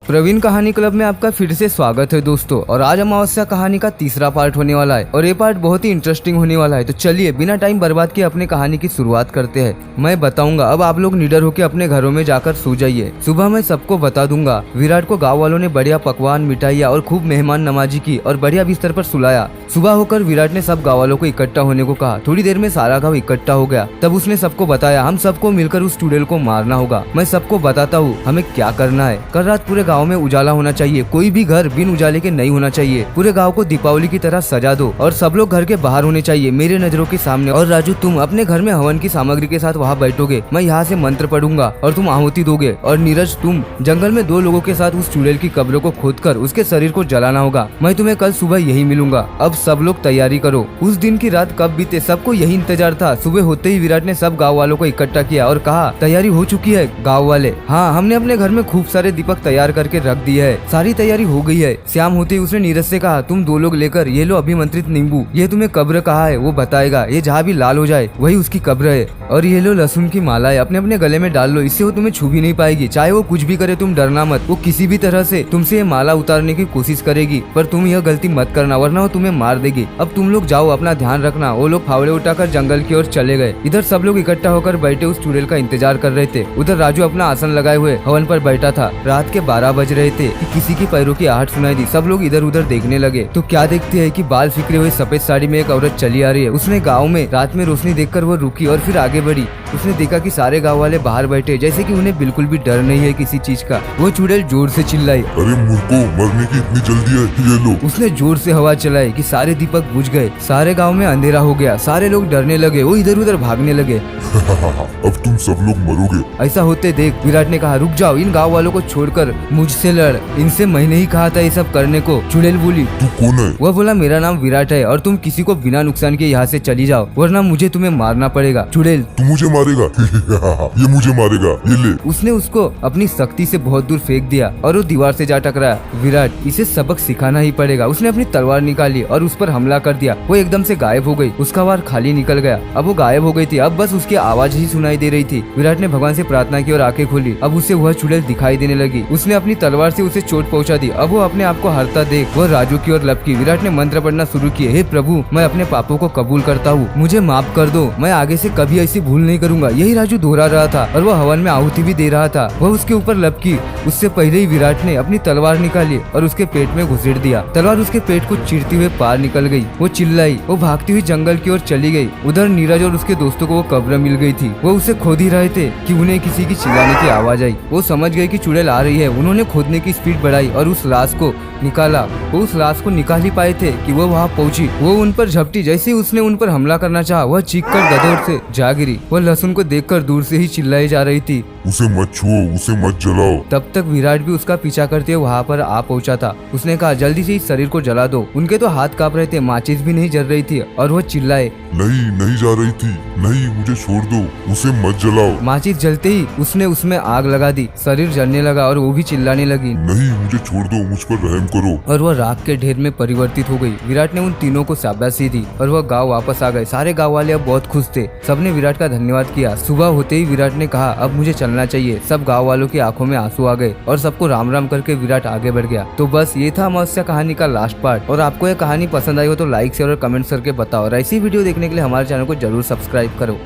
प्रवीण कहानी क्लब में आपका फिर से स्वागत है दोस्तों। और आज अमावस्या कहानी का तीसरा पार्ट होने वाला है और ये पार्ट बहुत ही इंटरेस्टिंग होने वाला है। तो चलिए बिना टाइम बर्बाद किए अपने कहानी की शुरुआत करते हैं। मैं बताऊंगा, अब आप लोग निडर होकर अपने घरों में जाकर सो जाइए। सुबह मैं सबको बता दूंगा। विराट को गाँव वालों ने बढ़िया पकवान, मिठाइयाँ और खूब मेहमान नवाजी की और बढ़िया बिस्तर पर सुलाया। सुबह होकर विराट ने सब गाँव वालों को इकट्ठा होने को कहा। थोड़ी देर में सारा गाँव इकट्ठा हो गया। तब उसने सबको बताया, हम सबको मिलकर उस चुड़ैल को मारना होगा। मैं सबको बताता हूँ हमें क्या करना है। कल रात पूरे गाँव में उजाला होना चाहिए, कोई भी घर बिन उजाले के नहीं होना चाहिए। पूरे गांव को दीपावली की तरह सजा दो और सब लोग घर के बाहर होने चाहिए, मेरे नजरों के सामने। और राजू, तुम अपने घर में हवन की सामग्री के साथ वहाँ बैठोगे। मैं यहाँ से मंत्र पढ़ूंगा और तुम आहुति दोगे। और नीरज, तुम जंगल में 2 लोगों के साथ उस चुड़ैल की कब्र को खोदकर उसके शरीर को जलाना होगा। मैं तुम्हें कल सुबह यही मिलूंगा। अब सब लोग तैयारी करो। उस दिन की रात कब बीते सबको यही इंतजार था। सुबह होते ही विराट ने सब गाँव वालों को इकट्ठा किया और कहा, तैयारी हो चुकी है गाँव वाले? हाँ, हमने अपने घर में खूब सारे दीपक तैयार करके रख दिए है। सारी तैयारी हो गई है। श्याम होते ही उसने नीरज से कहा, तुम 2 लोग लेकर ये लो अभिमंत्रित नींबू। ये तुम्हें कब्र कहाँ है वो बताएगा। ये जहाँ भी लाल हो जाए वही उसकी कब्र है। और ये लो लहसुन की माला है, अपने अपने गले में डाल लो। इससे वो तुम्हें छू भी नहीं पाएगी। चाहे वो कुछ भी करे तुम डरना मत। वो किसी भी तरह से तुमसे ये माला उतारने की कोशिश करेगी, पर तुम यह गलती मत करना वरना वो तुम्हें मार देगी। अब तुम लोग जाओ, अपना ध्यान रखना। वो लोग फावड़े उठाकर जंगल की ओर चले गए। इधर सब लोग इकट्ठा होकर बैठे उस चुड़ैल का इंतजार कर रहे थे। उधर राजू अपना आसन लगाए हुए हवन पर बैठा था। रात के 12 बज रहे थे कि किसी की पैरों की आहट सुनाई दी। सब लोग इधर उधर देखने लगे तो क्या देखते हैं कि बाल फिकरे हुए सफेद साड़ी में एक औरत चली आ रही है। उसने गांव में रात में रोशनी देखकर वो रुकी और फिर आगे बढ़ी। उसने देखा कि सारे गांव वाले बाहर बैठे, जैसे कि उन्हें बिल्कुल भी डर नहीं है किसी चीज का। वो चुड़ैल जोर से चिल्लाई, अरे मूर्खों, मरने की इतनी जल्दी है, ये लो। उसने जोर से हवा चलाई कि सारे दीपक बुझ गए। सारे गांव में अंधेरा हो गया। सारे लोग डरने लगे, वो इधर उधर भागने लगे। अब तुम सब लोग मरोगे। ऐसा होते देख विराट ने कहा, रुक जाओ, इन गांव वालों को छोड़कर मुझसे लड़। इनसे मैंने ही कहा था ये सब करने को। चुड़ैल बोली, तू कौन है? वह बोला, मेरा नाम विराट है और तुम किसी को बिना नुकसान के यहाँ से चली जाओ वरना मुझे तुम्हें मारना पड़ेगा। चुड़ैल, तू मुझे मारेगा? ये मुझे मारेगा, ये ले। उसने उसको अपनी सख्ती से बहुत दूर फेंक दिया और वो दीवार से जा टकराया। विराट, इसे सबक सिखाना ही पड़ेगा। उसने अपनी तलवार निकाली और उस पर हमला कर दिया। वो एकदम से गायब हो गई। उसका वार खाली निकल गया। अब वो गायब हो गई थी। अब बस उसकी आवाज ही सुनाई दे रही थी। विराट ने भगवान से प्रार्थना की और आंखें खोली। अब उसे वह चुड़ैल दिखाई देने लगी। उसने अपनी तलवार से उसे चोट पहुंचा दी। अब वो अपने आप को हारता देख वह राजू की ओर लपकी। विराट ने मंत्र पढ़ना शुरू किए, हे प्रभु, मैं अपने पापों को कबूल करता हूँ, मुझे माफ कर दो। मैं आगे से कभी ऐसी भूल नहीं करूंगा। यही राजू दोहरा रहा था और वह हवन में आहुति भी दे रहा था। वह उसके ऊपर लपकी। उससे पहले ही विराट ने अपनी तलवार निकाली और उसके पेट में घुसेड़ दिया। तलवार उसके पेट को चीरते हुए पार निकल गई। वो चिल्लाई। वो भागती हुई जंगल की ओर चली गई। उधर नीरज और उसके दोस्तों को वो कब्र मिल गई थी। वो उसे खोद ही रहे थे कि उन्हें किसी की चिल्लाने की आवाज आई। वो समझ गए कि चुड़ैल आ रही है। उन्होंने खोदने की स्पीड बढ़ाई और उस लाश को निकाला। वो उस लाश को निकाल ही पाए थे कि वो वहाँ पहुंची। वो उन पर झपटी। जैसे ही उसने उन पर हमला करना चाहा, वह चीखकर गदौर से जा गिरी। वह लहसुन को देखकर दूर से ही चिल्लाई जा रही थी, उसे मत छुओ, उसे मत जलाओ। तब तक विराट भी उसका पीछा करते हुए वहाँ पर आ पहुंचा था। उसने कहा, जल्दी से इस शरीर को जला दो। उनके तो हाथ कांप रहे थे, माचिस भी नहीं जल रही थी और वो चिल्लाए, नहीं जा रही थी, नहीं, मुझे छोड़ दो, उसे मत जलाओ। माचिस जलते ही उसने उसमें आग लगा दी। शरीर जलने लगा और वो भी चिल्लाने लगी, नहीं, मुझे छोड़ दो, मुझ पर रहम करो। और वह राख के ढेर में परिवर्तित हो गई। विराट ने उन तीनों को शाबाशी दी और वह गाँव वापस आ गए। सारे गाँव वाले अब बहुत खुश थे। सबने विराट का धन्यवाद किया। सुबह होते ही विराट ने कहा, अब मुझे चलना चाहिए। सब गाँव वालों की आंखों में आंसू आ गए और सबको राम राम करके विराट आगे बढ़ गया। तो बस ये था अमावस्या कहानी का लास्ट पार्ट। और आपको यह कहानी पसंद आई हो तो लाइक शेयर और कमेंट करके बताओ। और ऐसी वीडियो देखने के लिए हमारे चैनल को जरूर सब्सक्राइब करो।